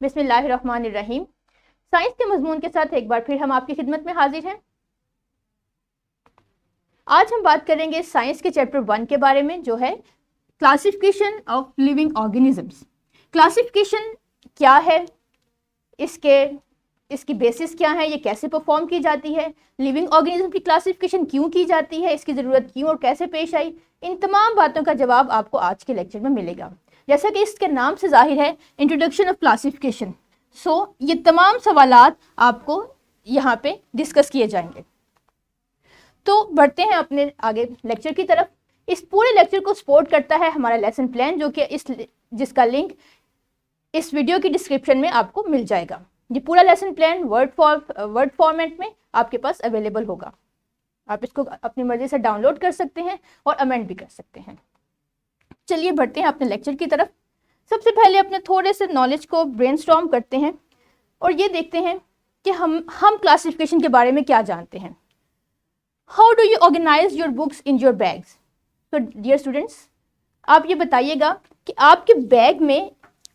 बिस्मिल्लाहिर्रहमानिर्रहीम। साइंस के मजमून के साथ एक बार फिर हम आपकी खिदमत में हाजिर हैं। आज हम बात करेंगे साइंस के चैप्टर 1 के बारे में, जो है classification of living organisms. Classification क्या है, इसकी बेसिस क्या है, ये कैसे परफॉर्म की जाती है, लिविंग ऑर्गेनिज्म की क्लासिफिकेशन क्यों की जाती है, इसकी ज़रूरत क्यों और कैसे पेश आई, इन तमाम बातों का जवाब आपको आज के लेक्चर में मिलेगा। जैसा कि इसके नाम से जाहिर है, इंट्रोडक्शन ऑफ क्लासिफिकेशन। सो ये तमाम सवालात आपको यहाँ पे डिस्कस किए जाएंगे। तो बढ़ते हैं अपने आगे लेक्चर की तरफ। इस पूरे लेक्चर को सपोर्ट करता है हमारा लेसन प्लान, जो कि जिसका लिंक इस वीडियो की डिस्क्रिप्शन में आपको मिल जाएगा। ये पूरा लेसन प्लान वर्ड फॉर्मेट में आपके पास अवेलेबल होगा। आप इसको अपनी मर्जी से डाउनलोड कर सकते हैं और अमेंड भी कर सकते हैं। चलिए बढ़ते हैं अपने लेक्चर की तरफ। सबसे पहले अपने थोड़े से नॉलेज को ब्रेनस्टॉर्म करते हैं और ये देखते हैं कि हम क्लासिफिकेशन के बारे में क्या जानते हैं। How do you organise your books in your bags? तो डियर स्टूडेंट्स, आप ये बताइएगा कि आपके बैग में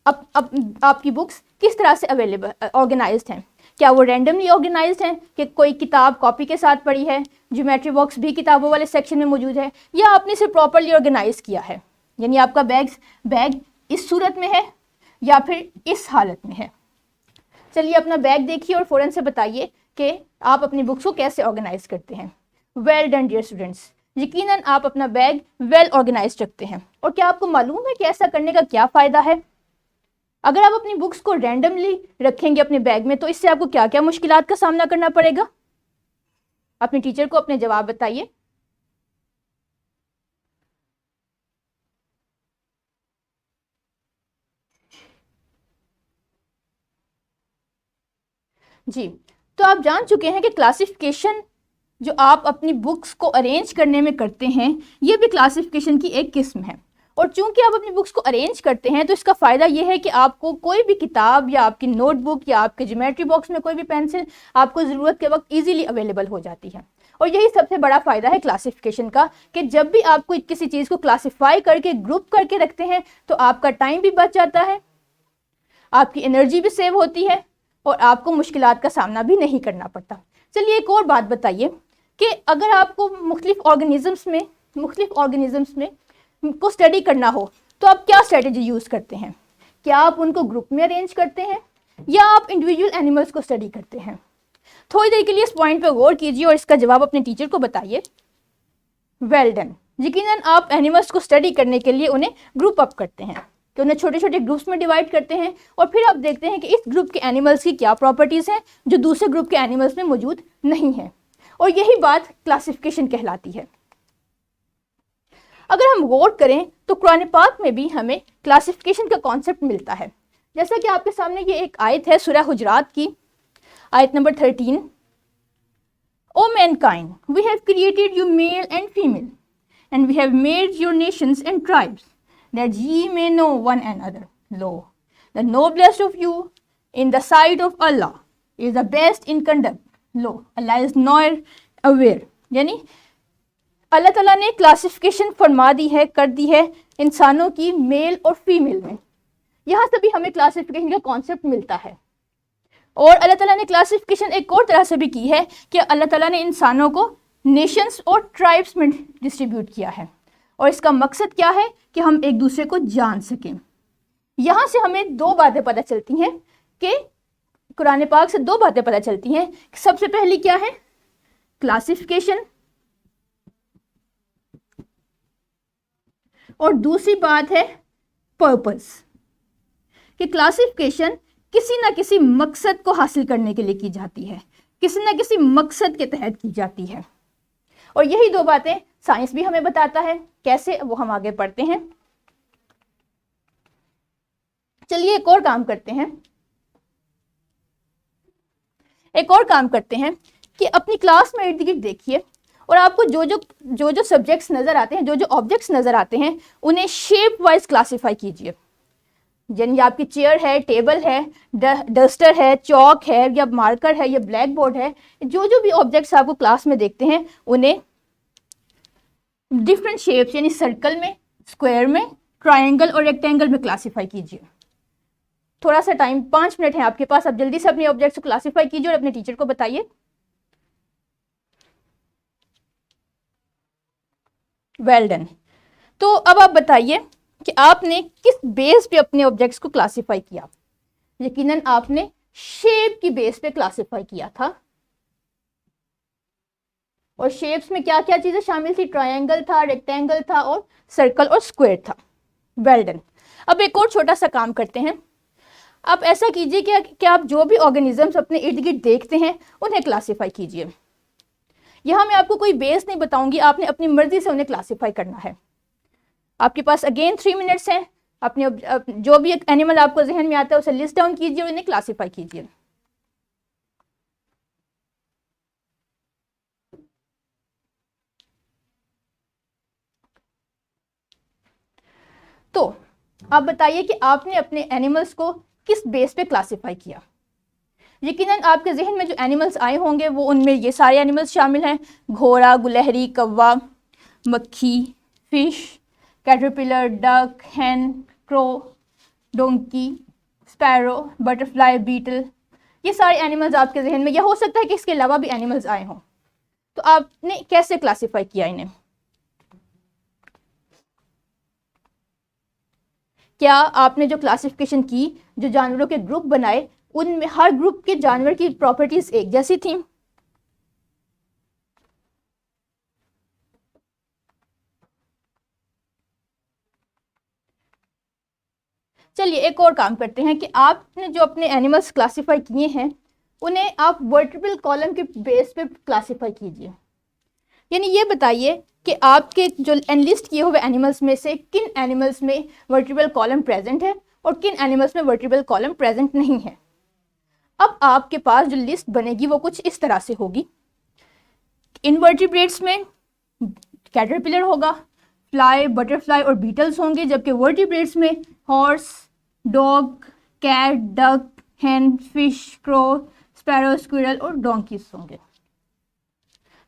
आपकी बुक्स किस तरह से अवेलेबल ऑर्गेनाइज्ड हैं। क्या वो रैंडमली ऑर्गेनाइज्ड हैं कि कोई किताब कॉपी के साथ पड़ी है, ज्योमेट्री बॉक्स भी किताबों वाले सेक्शन में मौजूद है, या आपने इसे प्रॉपरली ऑर्गेनाइज किया है, यानी आपका बैग इस सूरत में है या फिर इस हालत में है। चलिए अपना बैग देखिए और फ़ौरन से बताइए कि आप अपनी बुक्स को कैसे ऑर्गेनाइज करते हैं। वेल डन डियर स्टूडेंट्स, यकीनन आप अपना बैग वेल ऑर्गेनाइज रखते हैं। और क्या आपको मालूम है कि ऐसा करने का क्या फ़ायदा है? अगर आप अपनी बुक्स को रैंडमली रखेंगे अपने बैग में, तो इससे आपको क्या क्या मुश्किलात का सामना करना पड़ेगा? अपने टीचर को अपने जवाब बताइए। जी, तो आप जान चुके हैं कि क्लासिफिकेशन जो आप अपनी बुक्स को अरेंज करने में करते हैं, ये भी क्लासिफिकेशन की एक किस्म है। और चूंकि आप अपनी बुक्स को अरेंज करते हैं, तो इसका फ़ायदा ये है कि आपको कोई भी किताब या आपकी नोटबुक या आपके ज्योमेट्री बॉक्स में कोई भी पेंसिल आपको ज़रूरत के वक्त ईजीली अवेलेबल हो जाती है। और यही सबसे बड़ा फ़ायदा है क्लासिफिकेशन का, कि जब भी आप कोई किसी चीज़ को क्लासीफाई करके ग्रुप करके रखते हैं, तो आपका टाइम भी बच जाता है, आपकी एनर्जी भी सेव होती है और आपको मुश्किलात का सामना भी नहीं करना पड़ता। चलिए एक और बात बताइए कि अगर आपको मुख्तलिफ ऑर्गेनिजम्स में को स्टडी करना हो, तो आप क्या स्ट्रेटेजी यूज़ करते हैं? क्या आप उनको ग्रुप में अरेंज करते हैं या आप इंडिविजुअल एनिमल्स को स्टडी करते हैं? थोड़ी देर के लिए इस पॉइंट पर गौर कीजिए और इसका जवाब अपने टीचर को बताइए। वेल डन, यकीनन आप एनिमल्स को स्टडी करने के लिए उन्हें ग्रुप अप करते हैं, कि उन्हें छोटे छोटे ग्रुप्स में डिवाइड करते हैं और फिर आप देखते हैं कि इस ग्रुप के एनिमल्स की क्या प्रॉपर्टीज़ हैं जो दूसरे ग्रुप के एनिमल्स में मौजूद नहीं है। और यही बात क्लासिफिकेशन कहलाती है। अगर हम गौर करें तो कुरान पाक में भी हमें क्लासिफिकेशन का कॉन्सेप्ट मिलता है। जैसा कि आपके सामने ये एक आयत है सूरह हुजरात की, आयत number 13। O mankind, we have created you male and female and we have made your nations and tribes that ye may know one another. Lo, the noblest of you in the sight of Allah is the best in conduct. Lo, Allah is nowhere aware. यानी अल्लाह ताला ने classification फरमा दी है, कर दी है इंसानों की mail और फीमेल में। यहाँ से भी हमें क्लासिफिकेशन का कॉन्सेप्ट मिलता है। और अल्लाह ताला ने क्लासिफिकेशन एक और तरह से भी की है कि अल्लाह ताला ने इंसानों को नेशंस और ट्राइब्स में डिस्ट्रीब्यूट किया है। और इसका मकसद क्या है कि हम एक दूसरे को जान सकें। यहाँ से हमें दो बातें पता चलती हैं, कि कुरान पाक से दो बातें पता चलती हैं। सबसे पहली क्या है? क्लासिफिकेशन, और दूसरी बात है पर्पस, कि क्लासिफिकेशन किसी ना किसी मकसद को हासिल करने के लिए की जाती है, किसी ना किसी मकसद के तहत की जाती है। और यही दो बातें साइंस भी हमें बताता है। कैसे, वो हम आगे पढ़ते हैं। चलिए एक और काम करते हैं कि अपनी क्लास में इर्द गिर्द देखिए और आपको जो सब्जेक्ट्स नज़र आते हैं, जो ऑब्जेक्ट्स नज़र आते हैं, उन्हें शेप वाइज क्लासीफाई कीजिए। यानी आपकी चेयर है, टेबल है, डस्टर है, चौक है, या मार्कर है, या ब्लैक बोर्ड है, जो भी ऑब्जेक्ट्स आपको क्लास में देखते हैं, उन्हें डिफरेंट शेप्स यानी सर्कल में, स्क्वायर में, ट्रायंगल और रेक्टेंगल में क्लासीफाई कीजिए। थोड़ा सा टाइम, 5 मिनट है आपके पास, आप जल्दी से अपने ऑब्जेक्ट्स को क्लासीफाई कीजिए और अपने टीचर को बताइए। Well done. तो अब आप बताइए कि आपने किस बेस पे अपने ऑब्जेक्ट्स को क्लासीफाई किया। यकीनन आपने शेप की बेस पे क्लासीफाई किया था, और शेप्स में क्या क्या चीजें शामिल थी? ट्रायंगल था, रेक्टेंगल था और सर्कल और स्क्वायर था। Well done. अब एक और छोटा सा काम करते हैं। आप ऐसा कीजिए कि आप जो भी ऑर्गेनिजम्स अपने इर्द गिर्द देखते हैं उन्हें क्लासीफाई कीजिए। यहाँ मैं आपको कोई बेस नहीं बताऊंगी, आपने अपनी मर्जी से उन्हें क्लासीफाई करना है। आपके पास अगेन 3 मिनट्स हैं। अपने जो भी एक एनिमल आपको जहन में आता है उसे लिस्ट डाउन कीजिए और उन्हें क्लासीफाई कीजिए। तो आप बताइए कि आपने अपने एनिमल्स को किस बेस पे क्लासीफाई किया। यकीनन आपके जहन में जो एनिमल्स आए होंगे वो उनमें ये सारे एनिमल्स शामिल हैं: घोड़ा, गुलहरी, कौवा, मक्खी, fish, caterpillar, duck, hen, crow, donkey, sparrow, butterfly, beetle. ये सारे एनिमल्स आपके जहन में, या हो सकता है कि इसके अलावा भी एनिमल्स आए हों। तो आपने कैसे क्लासीफाई किया इन्हें? क्या आपने जो क्लासिफिकेशन की, जो जानवरों के ग्रुप बनाए, उनमें हर ग्रुप के जानवर की प्रॉपर्टीज एक जैसी थी? चलिए एक और काम करते हैं कि आपने जो अपने एनिमल्स क्लासिफाई किए हैं उन्हें आप वर्टिब्रल कॉलम के बेस पे क्लासिफाई कीजिए। यानी ये बताइए कि आपके जो एनलिस्ट किए हुए एनिमल्स में से किन एनिमल्स में वर्टिब्रल कॉलम प्रेजेंट है और किन एनिमल्स में वर्टिब्रल कॉलम प्रेजेंट नहीं है। अब आपके पास जो लिस्ट बनेगी वो कुछ इस तरह से होगी। इनवर्टिब्रेट्स में कैटरपिलर होगा, फ्लाई, बटरफ्लाई और बीटल्स होंगे, जबकि वर्टिब्रेट्स में हॉर्स, डॉग, कैट, डक, हैन, फिश, क्रो, स्पैरो, स्क्विरल और डोंकीज होंगे।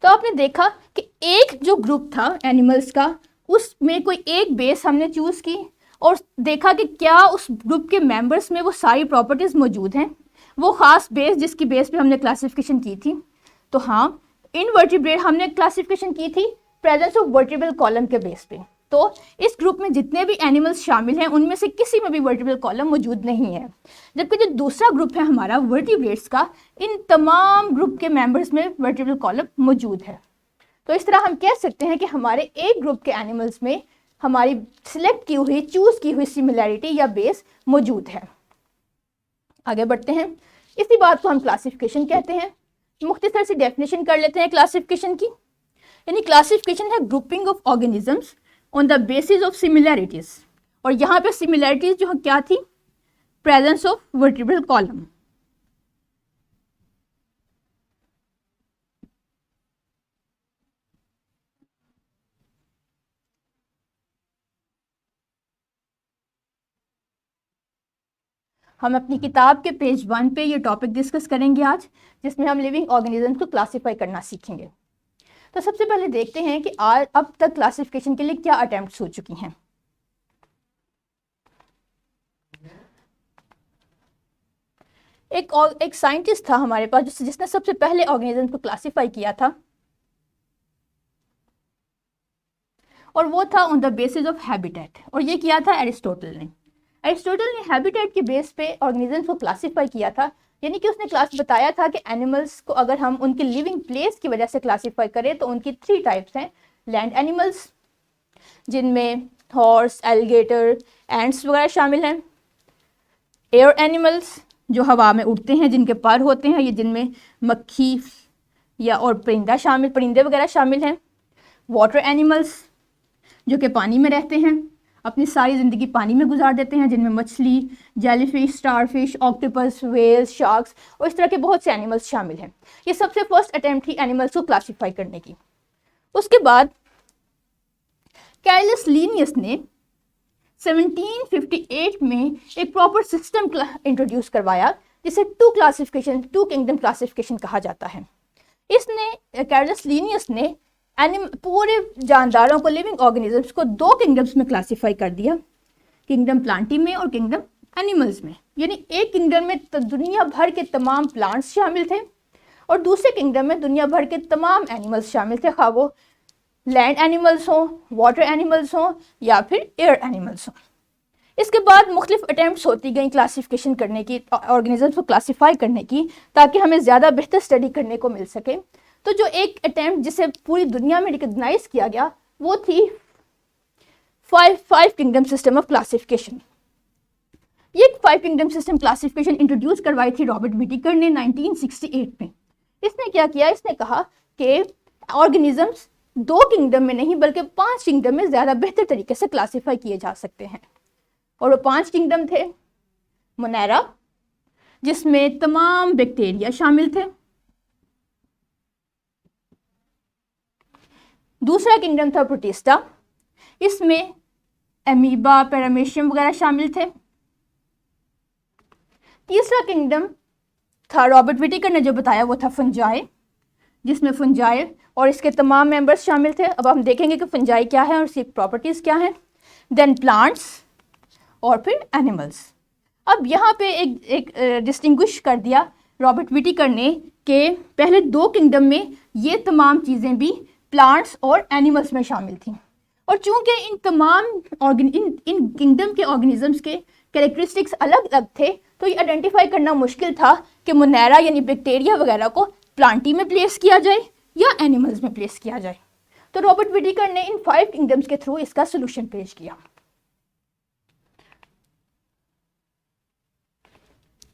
तो आपने देखा कि एक जो ग्रुप था एनिमल्स का, उसमें कोई एक बेस हमने चूज की और देखा कि क्या उस ग्रुप के मेंबर्स में वो सारी प्रॉपर्टीज मौजूद हैं, वो खास बेस जिसकी बेस पे हमने क्लासिफिकेशन की थी। तो हाँ, इनवर्टिब्रेट हमने क्लासिफिकेशन की थी प्रेजेंस ऑफ वर्टिब्रल कॉलम के बेस पे। तो इस ग्रुप में जितने भी एनिमल्स शामिल हैं उनमें से किसी में भी वर्टिब्रल कॉलम मौजूद नहीं है। जबकि जो दूसरा ग्रुप है हमारा वर्टिब्रेट्स का, इन तमाम ग्रुप के मेंबर्स में वर्टिब्रल कॉलम मौजूद है। तो इस तरह हम कह सकते हैं कि हमारे एक ग्रुप के एनिमल्स में हमारी सिलेक्ट की हुई, चूज की हुई सिमिलैरिटी या बेस मौजूद है। आगे बढ़ते हैं। इसी बात को हम क्लासिफिकेशन कहते हैं। मुख्तसर सी डेफिनेशन कर लेते हैं क्लासिफिकेशन की। यानी क्लासिफिकेशन है grouping of organisms on the basis of similarities. और यहाँ पे सिमिलैरिटीज जो क्या थी? Presence of vertebral column. हम अपनी किताब के पेज 1 पे ये टॉपिक डिस्कस करेंगे आज, जिसमें हम लिविंग ऑर्गेनिजम्स को क्लासीफाई करना सीखेंगे। तो सबसे पहले देखते हैं कि आज अब तक क्लासिफिकेशन के लिए क्या अटेम्प्ट्स हो चुकी हैं। एक साइंटिस्ट था हमारे पास जिसने सबसे पहले ऑर्गेनिज्म को क्लासिफाई किया था, और वो था on the basis of habitat. और ये किया था एरिस्टोटल ने। एरिस्टोटल ने हैबिटेट के बेस पे ऑर्गेनिजम्स को क्लासिफाई किया था। यानी कि उसने क्लास बताया था कि एनिमल्स को अगर हम उनके लिविंग प्लेस की वजह से क्लासिफाई करें तो उनकी 3 टाइप्स हैं। लैंड एनिमल्स, जिनमें हॉर्स, एलिगेटर, एंट्स वगैरह शामिल हैं। एयर एनिमल्स, जो हवा में उड़ते हैं, जिनके पर होते हैं, ये जिनमें मक्खी या और परिंदे वगैरह शामिल हैं। वाटर एनिमल्स, जो कि पानी में रहते हैं, अपनी सारी ज़िंदगी पानी में गुजार देते हैं, जिनमें मछली, jellyfish, starfish, octopus, whales, sharks और इस तरह के बहुत से एनिमल्स शामिल हैं। ये सबसे फर्स्ट अटेम्प्ट थी एनिमल्स को क्लासीफाई करने की। उसके बाद कैरलस लीनियस ने 1758 में एक प्रॉपर सिस्टम इंट्रोड्यूस करवाया, जिसे टू किंगडम क्लासिफिकेशन कहा जाता है। इसने कैरलस लीनियस ने पूरे जानदारों को, लिविंग ऑर्गेनिजम्स को 2 किंगडम्स में क्लासीफाई कर दिया, किंगडम प्लांटी में और किंगडम एनिमल्स में, यानी एक किंगडम में दुनिया भर के तमाम प्लांट्स शामिल थे और दूसरे किंगडम में दुनिया भर के तमाम एनिमल्स शामिल थे, खा वो लैंड एनिमल्स हों, वाटर एनिमल्स हों या फिर एयर एनिमल्स हों। इसके बाद मुख्तलिफ अटैम्प्ट्स होती गई क्लासिफिकेशन करने की, ऑर्गेनिजम्स को क्लासीफाई करने की, ताकि हमें ज़्यादा बेहतर स्टडी करने को मिल सके। तो जो एक अटैम्प्ट जिसे पूरी दुनिया में रिकग्नाइज किया गया वो थी five kingdom system of classification. ये 5 किंगडम सिस्टम क्लासिफिकेशन इंट्रोड्यूस करवाई थी रॉबर्ट विटिकर ने 1968 में। इसने क्या किया, इसने कहा कि ऑर्गेनिजम्स 2 किंगडम में नहीं बल्कि 5 किंगडम में ज़्यादा बेहतर तरीके से क्लासीफाई किए जा सकते हैं। और वो 5 किंगडम थे मोनेरा, जिसमें तमाम बैक्टीरिया शामिल थे। दूसरा किंगडम था प्रोटिस्टा, इसमें एमीबा, पैरामीशियम वगैरह शामिल थे। तीसरा किंगडम था रॉबर्ट विटिकर ने जो बताया वो था फंजाई, जिसमें फंजाई और इसके तमाम मेंबर्स शामिल थे। अब हम देखेंगे कि फंजाई क्या है और इसकी प्रॉपर्टीज़ क्या हैं। देन प्लांट्स और फिर एनिमल्स। अब यहाँ पे एक डिस्टिंग्विश कर दिया रॉबर्ट विटिकर ने कि पहले 2 किंगडम में ये तमाम चीज़ें भी प्लांट्स और एनिमल्स में शामिल थी, और चूंकि इन तमाम इन किंगडम के ऑर्गेनिजम्स के कैरेक्टरिस्टिक्स अलग अलग थे, तो ये आइडेंटिफाई करना मुश्किल था कि मोनेरा यानी बैक्टीरिया वगैरह को प्लांटी में प्लेस किया जाए या एनिमल्स में प्लेस किया जाए। तो रॉबर्ट विटिकर ने इन 5 किंगडम्स के थ्रू इसका सोल्यूशन पेश किया।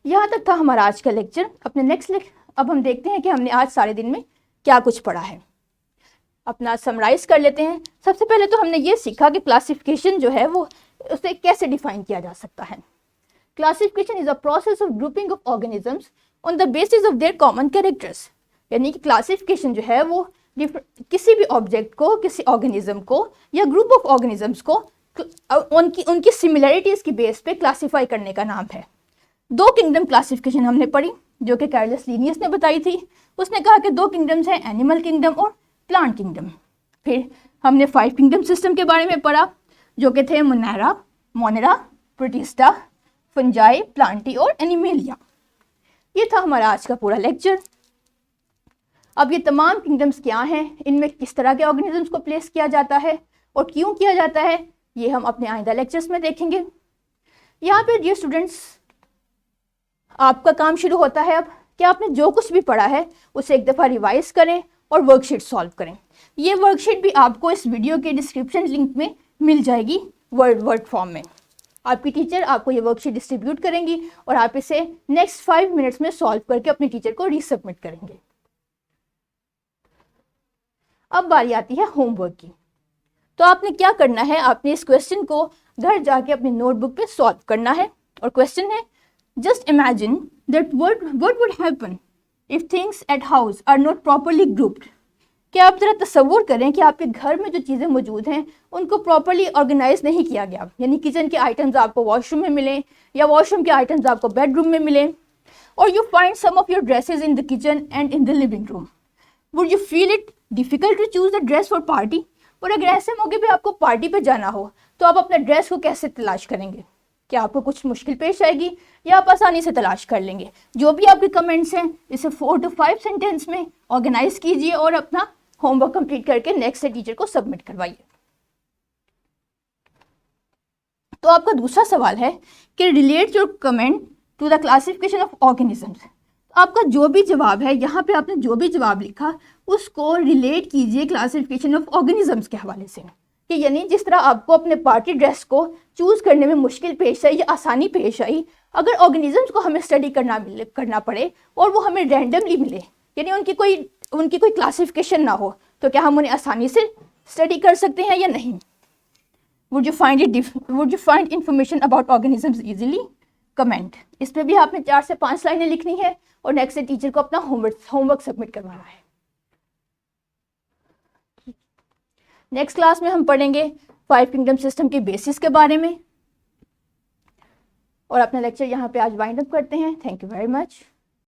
यहाँ तक था हमारा आज का लेक्चर। अपने अब हम देखते हैं कि हमने आज सारे दिन में क्या कुछ पढ़ा है। अपना समराइज कर लेते हैं। सबसे पहले तो हमने ये सीखा कि क्लासिफिकेशन जो है वो उसे कैसे डिफाइन किया जा सकता है। Classification is a process of grouping of organisms on the basis of their common characters. यानी कि क्लासिफिकेशन जो है वो किसी भी ऑब्जेक्ट को, किसी ऑर्गेनिज्म को या ग्रुप ऑफ ऑर्गेनिजम्स को उनकी सिमिलरिटीज़ की बेस पे क्लासीफाई करने का नाम है। 2 किंगडम क्लासिफिकेशन हमने पढ़ी जो कि कार्लस लिनियस ने बताई थी। उसने कहा कि 2 किंगडम्स हैं, एनिमल किंगडम और प्लांट किंगडम। फिर हमने 5 किंगडम सिस्टम के बारे में पढ़ा जो कि थे मोनेरा, प्रोटिस्टा, फंजाई, प्लांटी और एनिमेलिया। ये था हमारा आज का पूरा लेक्चर। अब ये तमाम किंगडम्स क्या हैं, इनमें किस तरह के ऑर्गेनिजम्स को प्लेस किया जाता है और क्यों किया जाता है, ये हम अपने आइंदा लेक्चर्स में देखेंगे। यहाँ पे डियर स्टूडेंट्स, आपका काम शुरू होता है अब कि आपने जो कुछ भी पढ़ा है उसे एक दफ़ा रिवाइज करें और वर्कशीट सॉल्व करें। ये वर्कशीट भी आपको इस वीडियो के डिस्क्रिप्शन लिंक में मिल जाएगी वर्ड फॉर्म में। आपकी टीचर आपको ये वर्कशीट डिस्ट्रीब्यूट करेंगी और आप इसे नेक्स्ट 5 मिनट्स में सॉल्व करके अपने टीचर को रीसबमिट करेंगे। अब बारी आती है होमवर्क की। तो आपने क्या करना है, आपने इस क्वेश्चन को घर जाके अपनी नोटबुक पे सॉल्व करना है। और क्वेश्चन है, just imagine that what would happen if things at house are not properly grouped. क्या आप जरा तसव्वुर करें कि आपके घर में जो चीज़ें मौजूद हैं उनको प्रॉपरली ऑर्गेनाइज नहीं किया गया, यानी किचन के आइटम्स आपको वॉशरूम में मिलें या वॉशरूम के आइटम्स आपको बेडरूम में मिलें, और you find some of your dresses in the kitchen and in the living room. Would you feel it difficult to choose the dress for party. और अगर ऐसे मौके पे आपको पार्टी पे जाना हो तो आप अपने ड्रेस को कैसे तलाश करेंगे? क्या आपको कुछ मुश्किल पेश आएगी या आप आसानी से तलाश कर लेंगे? जो भी आपके कमेंट्स हैं इसे 4 to 5 सेंटेंस में ऑर्गेनाइज कीजिए और अपना होमवर्क कंप्लीट करके नेक्स्ट से टीचर को सबमिट करवाइए। तो आपका दूसरा सवाल है कि relate your comment to the classification of organisms. आपका जो भी जवाब है, यहाँ पे आपने जो भी जवाब लिखा उसको रिलेट कीजिए क्लासिफिकेशन ऑफ ऑर्गेनिजम्स के हवाले से, कि यानी जिस तरह आपको अपने पार्टी ड्रेस को चूज़ करने में मुश्किल पेश आई या आसानी पेश आई, अगर ऑर्गेनिजम्स को हमें स्टडी करना पड़े और वो हमें रैंडमली मिले, यानी उनकी कोई क्लासिफिकेशन ना हो, तो क्या हम उन्हें आसानी से स्टडी कर सकते हैं या नहीं? Would you find information about organisms easily? Comment. इस पर भी आपने 4 से 5 लाइनें लिखनी है और नेक्स्ट टीचर को अपना होमवर्क सबमिट करवाना है। नेक्स्ट क्लास में हम पढ़ेंगे 5 किंगडम सिस्टम के बेसिस के बारे में, और अपना लेक्चर यहाँ पे आज वाइंड अप करते हैं। Thank you very much.